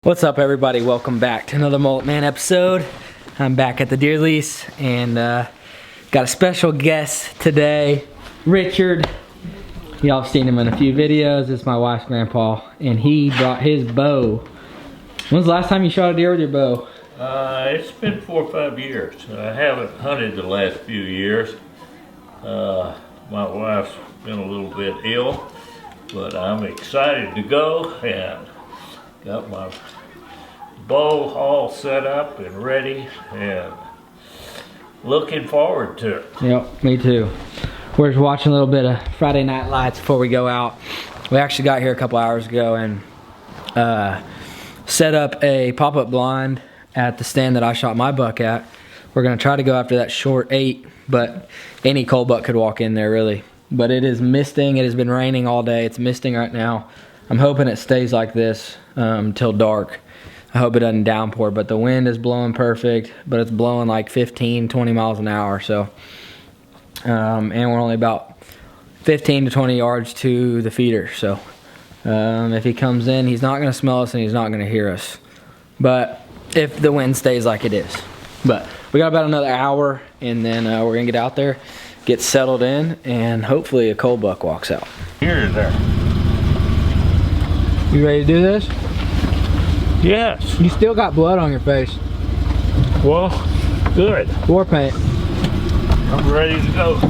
What's up, everybody? Welcome back to another Mullet Man episode. I'm back at the deer lease and got a special guest today, Richard. Y'all have seen him in a few videos. This is my wife's grandpa, and he brought his bow. When's the last time you shot a deer with your bow? It's been 4 or 5 years. I haven't hunted the last few years. My wife's been a little bit ill, but I'm excited to go and got my bow all set up and ready and looking forward to it. Yep, me too. We're just watching a little bit of Friday Night Lights before we go out. We actually got here a couple hours ago and set up a pop-up blind at the stand that I shot my buck at. We're gonna try to go after that short 8, but any cold buck could walk in there really. But it is misting, it has been raining all day. It's misting right now. I'm hoping it stays like this till dark. I hope it doesn't downpour, but the wind is blowing perfect, but it's blowing like 15, 20 miles an hour. So, and we're only about 15 to 20 yards to the feeder. So if he comes in, he's not gonna smell us and he's not gonna hear us. But if the wind stays like it is. But we got about another hour and then we're gonna get out there, get settled in, and hopefully a cold buck walks out. Here is there. You ready to do this? Yes. You still got blood on your face. Well, good. War paint. I'm ready to go.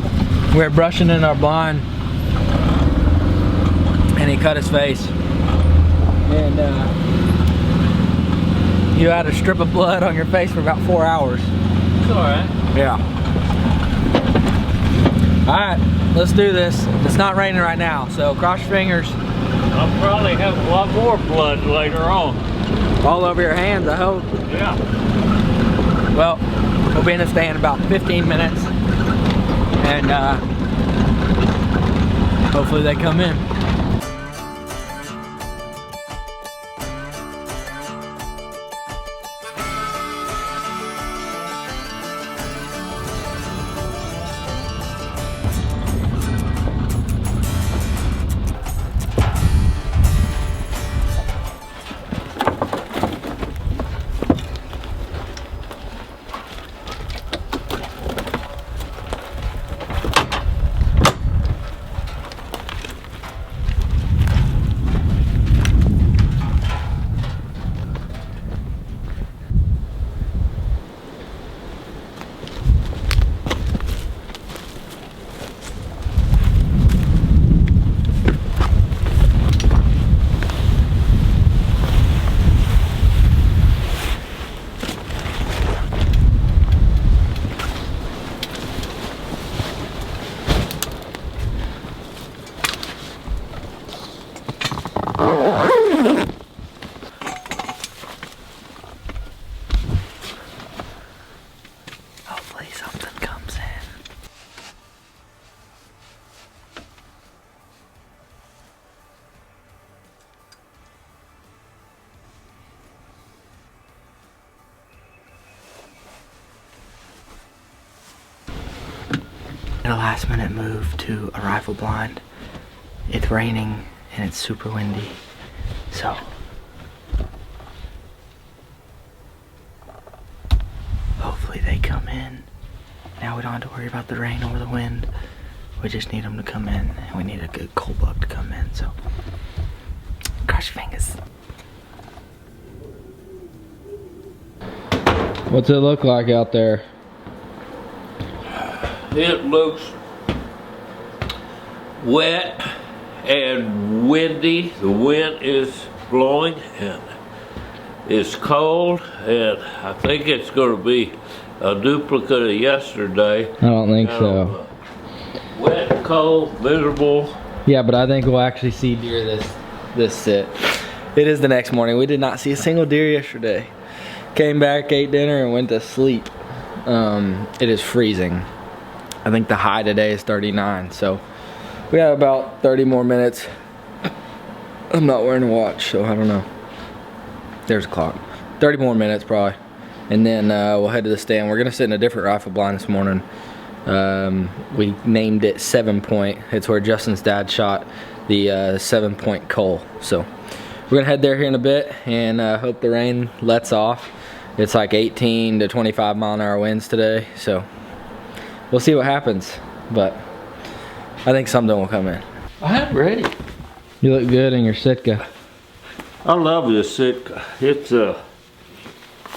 We're brushing in our blind and he cut his face. And you had a strip of blood on your face for about 4 hours. It's alright. Yeah. Alright, let's do this. It's not raining right now, so cross your fingers. I'll probably have a lot more blood later on. All over your hands, I hope. Yeah. Well, we'll be in the stand about 15 minutes. And hopefully they come in. Hopefully something comes in. A last minute move to a rifle blind. It's raining and it's super windy, so hopefully they come in. Now we don't have to worry about the rain or the wind. We just need them to come in, and we need a good cold buck to come in, so cross your fingers. What's it look like out there? It looks wet and windy. The wind is blowing and it's cold, and I think it's going to be a duplicate of yesterday. I don't think so. Wet, cold, miserable. Yeah, but I think we'll actually see deer this sit. It is the next morning. We did not see a single deer yesterday. Came back, ate dinner, and went to sleep. It is freezing. I think the high today is 39, so we have about 30 more minutes. I'm not wearing a watch, so I don't know. There's a clock. 30 more minutes probably. And then we'll head to the stand. We're gonna sit in a different rifle blind this morning. We named it 7 Point. It's where Justin's dad shot the 7 Point Cole. So we're gonna head there here in a bit and hope the rain lets off. It's like 18 to 25 mile an hour winds today, so we'll see what happens. But I think something will come in. I'm ready. You look good in your Sitka. I love this Sitka. It's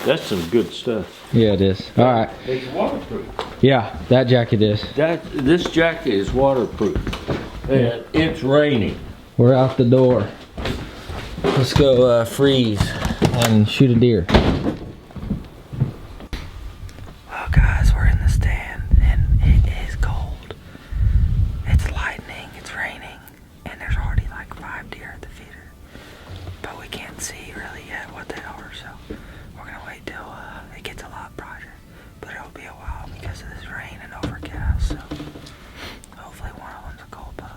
that's some good stuff. Yeah, it is. All right. It's waterproof. Yeah, that jacket is. This jacket is waterproof, and it's raining. We're out the door. Let's go freeze and shoot a deer. Well, guys, we're in the stand, and it is cold. It's lightning, it's raining, and there's already like 5 deer at the feeder. But we can't see really yet what they are, so we're gonna wait till it gets a lot brighter. But it'll be a while because of this rain and overcast, so hopefully one of them's a cold buck.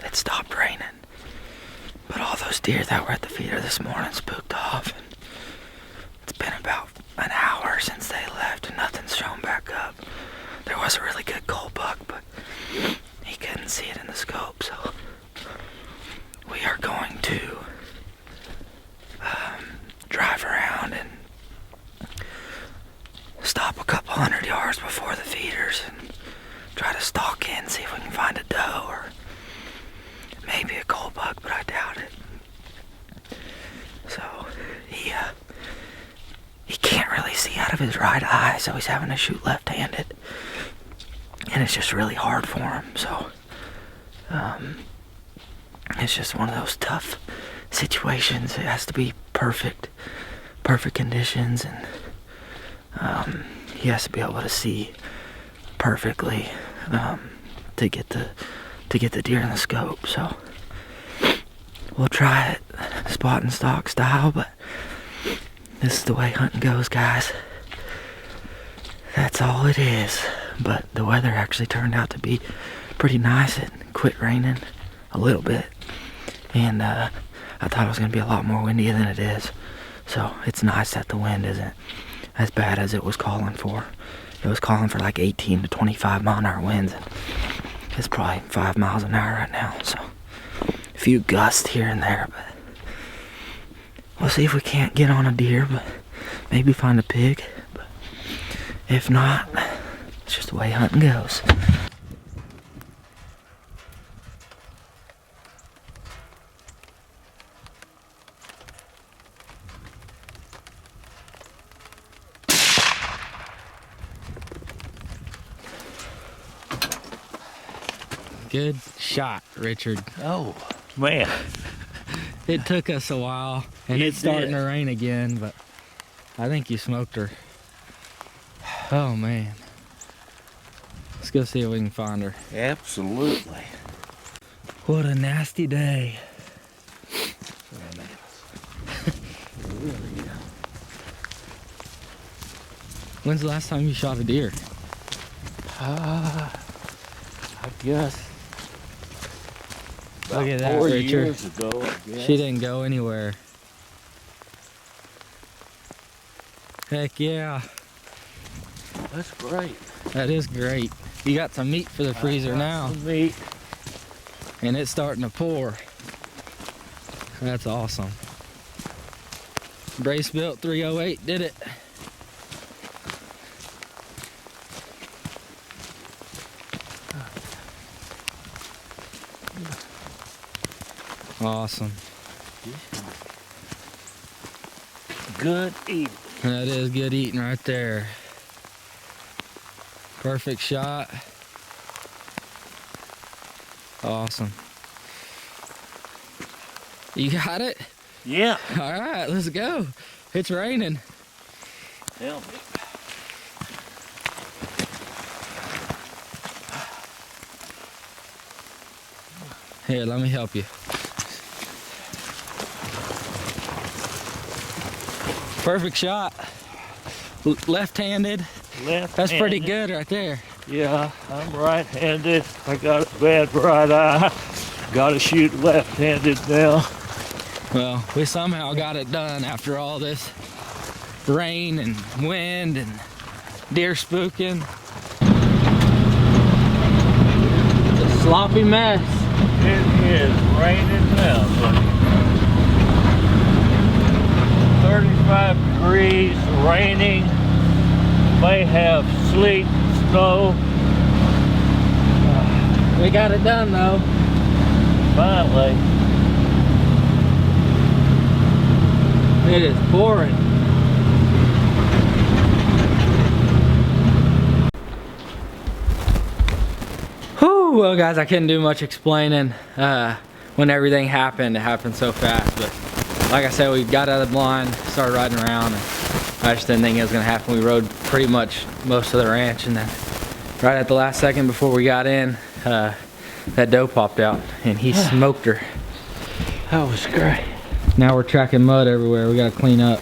It stopped raining, but all those deer that were at the feeder this morning spooked off, and it's been about an hour since they left and nothing's shown back up. There was a really good cold buck, but he couldn't see it in the scope, so we are going to drive around and stop a couple 100 yards before the feeders and try to stalk in, see if we can find a doe or maybe a cold buck, but I doubt it. So he can't really see out of his right eye, so he's having to shoot left-handed, and it's just really hard for him. So it's just one of those tough situations. It has to be perfect conditions, and he has to be able to see perfectly to get the deer in the scope. So we'll try it spot and stalk style, but this is the way hunting goes, guys. That's all it is. But the weather actually turned out to be pretty nice. It quit raining a little bit, and I thought it was going to be a lot more windy than it is. So it's nice that the wind isn't as bad as it was calling for. It was calling for like 18 to 25 mile an hour winds, and it's probably 5 miles an hour right now. So a few gusts here and there, but we'll see if we can't get on a deer, but maybe find a pig. But if not, it's just the way hunting goes. Good shot, Richard. Oh, man. It took us a while, and it's starting to rain again, but I think you smoked her. Oh, man. Let's go see if we can find her. Absolutely. What a nasty day. When's the last time you shot a deer? I guess. Look at that, 4 Richard. years ago, I guess. She didn't go anywhere. Heck yeah. That's great. That is great. You got some meat for the freezer now. Some meat. And it's starting to pour. That's awesome. Brace built 308 did it. Awesome. Good eating. That is good eating right there. Perfect shot. Awesome. You got it? Yeah. All right, let's go. It's raining. Help me. Here, let me help you. Perfect shot. Left-handed. Left-handed. That's pretty good right there. Yeah, I'm right-handed. I got a bad right eye. Gotta shoot left-handed now. Well, we somehow got it done after all this rain and wind and deer spooking. It's a sloppy mess. It is raining now, buddy. 35 degrees, raining, may have sleet, snow. We got it done though. Finally. It is pouring. Whew, well guys, I couldn't do much explaining when everything happened. It happened so fast, but like I said, we got out of the blind, started riding around, and I just didn't think it was gonna happen. We rode pretty much most of the ranch, and then right at the last second before we got in, that doe popped out, and he smoked her. That was great. Now we're tracking mud everywhere. We gotta clean up.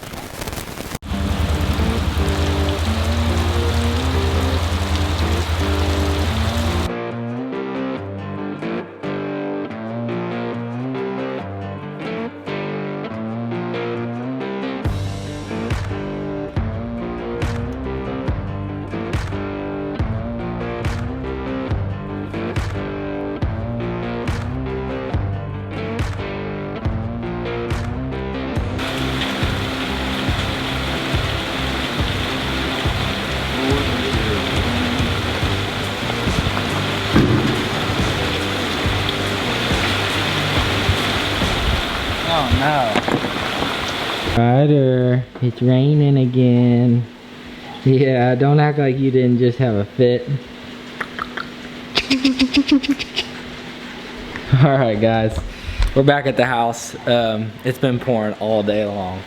Oh no. Ryder, it's raining again. Yeah, don't act like you didn't just have a fit. Alright guys, we're back at the house. It's been pouring all day long.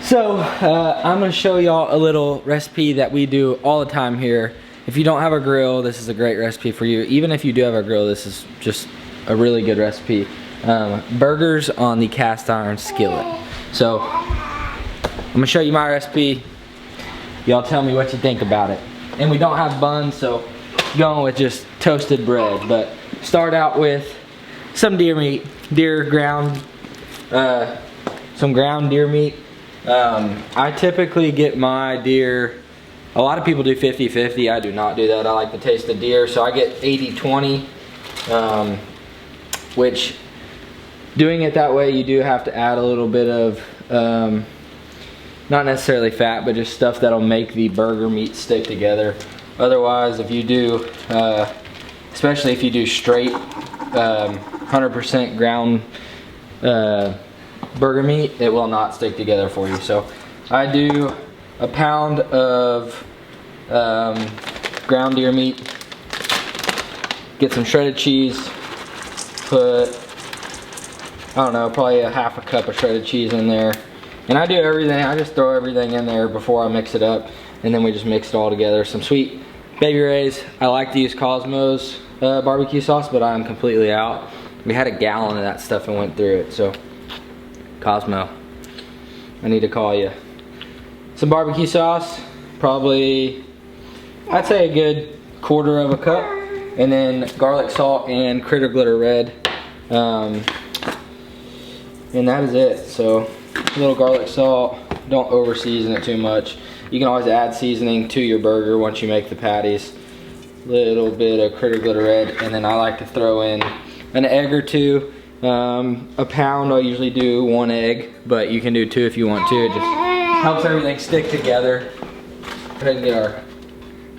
So, I'm gonna show y'all a little recipe that we do all the time here. If you don't have a grill, this is a great recipe for you. Even if you do have a grill, this is just a really good recipe. Burgers on the cast iron skillet. So I'm gonna show you my recipe. Y'all tell me what you think about it. And we don't have buns, so going with just toasted bread. But start out with some deer meat, some ground deer meat. I typically get my deer, a lot of people do 50-50. I do not do that. I like the taste of deer, so I get 80-20, which doing it that way, you do have to add a little bit of, not necessarily fat, but just stuff that'll make the burger meat stick together. Otherwise, if you do, especially if you do straight 100% ground burger meat, it will not stick together for you. So I do a pound of ground deer meat, get some shredded cheese, put, I don't know, probably a half a cup of shredded cheese in there. And I do everything, I just throw everything in there before I mix it up, and then we just mix it all together. Some sweet Baby Ray's. I like to use Cosmo's barbecue sauce, but I'm completely out. We had a gallon of that stuff and went through it, so Cosmo, I need to call you. Some barbecue sauce, probably, I'd say a good quarter of a cup, and then garlic salt and Critter Glitter Red. And that is it. So a little garlic salt, don't over season it too much. You can always add seasoning to your burger once you make the patties. Little bit of Critter Glitter Red, and then I like to throw in an egg or two A pound, I usually do 1 egg, but you can do 2 if you want to. It just helps everything stick together. Go ahead and get our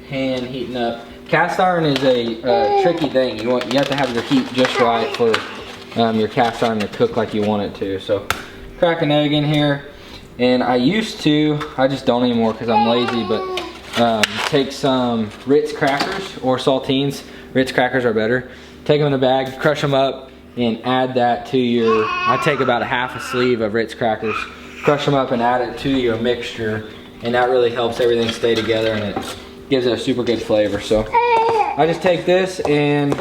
pan heating up. Cast iron is a tricky thing. You have to have your heat just right for your cast iron to cook like you want it to. So crack an egg in here, and I just don't anymore because I'm lazy, but take some Ritz crackers or saltines. Ritz crackers are better. Take them in a bag, crush them up, and add that to your, I take about a half a sleeve of Ritz crackers, crush them up and add it to your mixture, and that really helps everything stay together, and it gives it a super good flavor. So I just take this and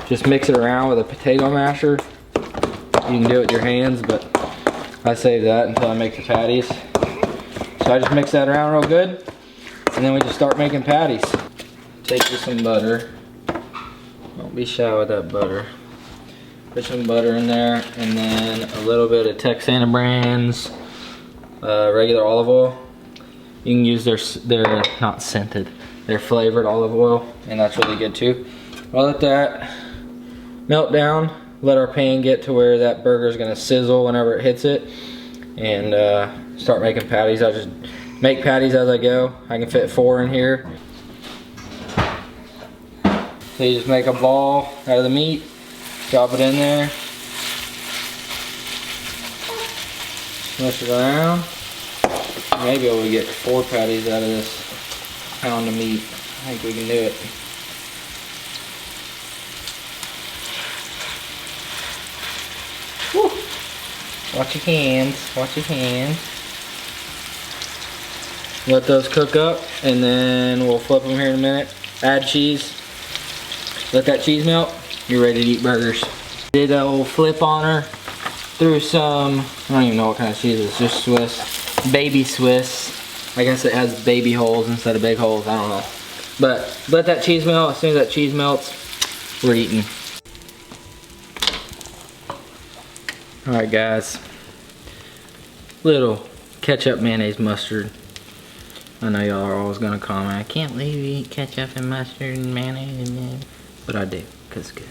just mix it around with a potato masher. You can do it with your hands, but I save that until I make the patties. So I just mix that around real good, and then we just start making patties. Take you some butter. Don't be shy with that butter. Put some butter in there, and then a little bit of Texana Brands regular olive oil. You can use their not scented, their flavored olive oil, and that's really good too. I'll let that melt down. Let our pan get to where that burger is gonna sizzle whenever it hits it, and start making patties. I just make patties as I go. I can fit 4 in here. So you just make a ball out of the meat, drop it in there, smush it around. Maybe we'll get 4 patties out of this pound of meat. I think we can do it. Woo. Watch your hands, watch your hands. Let those cook up, and then we'll flip them here in a minute. Add cheese. Let that cheese melt, you're ready to eat burgers. Did a little flip on her, threw some, I don't even know what kind of cheese it is, just Swiss, baby Swiss. I guess it has baby holes instead of big holes, I don't know. But let that cheese melt. As soon as that cheese melts, we're eating. Alright guys, little ketchup, mayonnaise, mustard. I know y'all are always gonna comment, I can't believe you eat ketchup and mustard and mayonnaise. But I do, because it's good.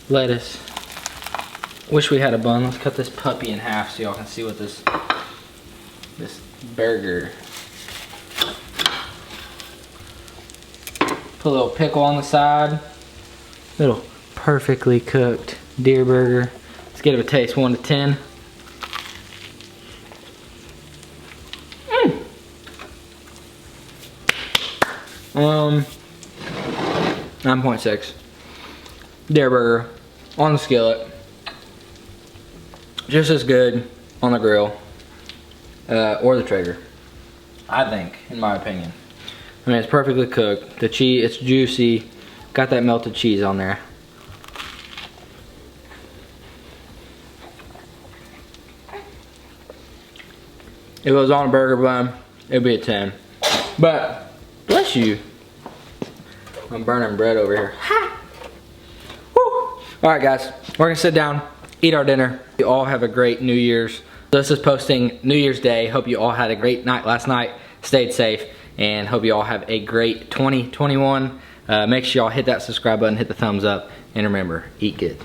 Lettuce. Wish we had a bun. Let's cut this puppy in half so y'all can see what this burger. Put a little pickle on the side. Little perfectly cooked deer burger. Let's give it a taste, 1 to 10. 9.6. Deer burger on the skillet. Just as good on the grill or the Traeger, I think, in my opinion. I mean, it's perfectly cooked. The cheese, it's juicy. Got that melted cheese on there. If it was on a burger bun, it'd be a 10. But, bless you. I'm burning bread over here. Ha! Woo! Alright guys, we're gonna sit down, eat our dinner. You all have a great New Year's. This is posting New Year's Day. Hope you all had a great night last night, stayed safe, and hope you all have a great 2021. Make sure y'all hit that subscribe button, hit the thumbs up, and remember, eat good.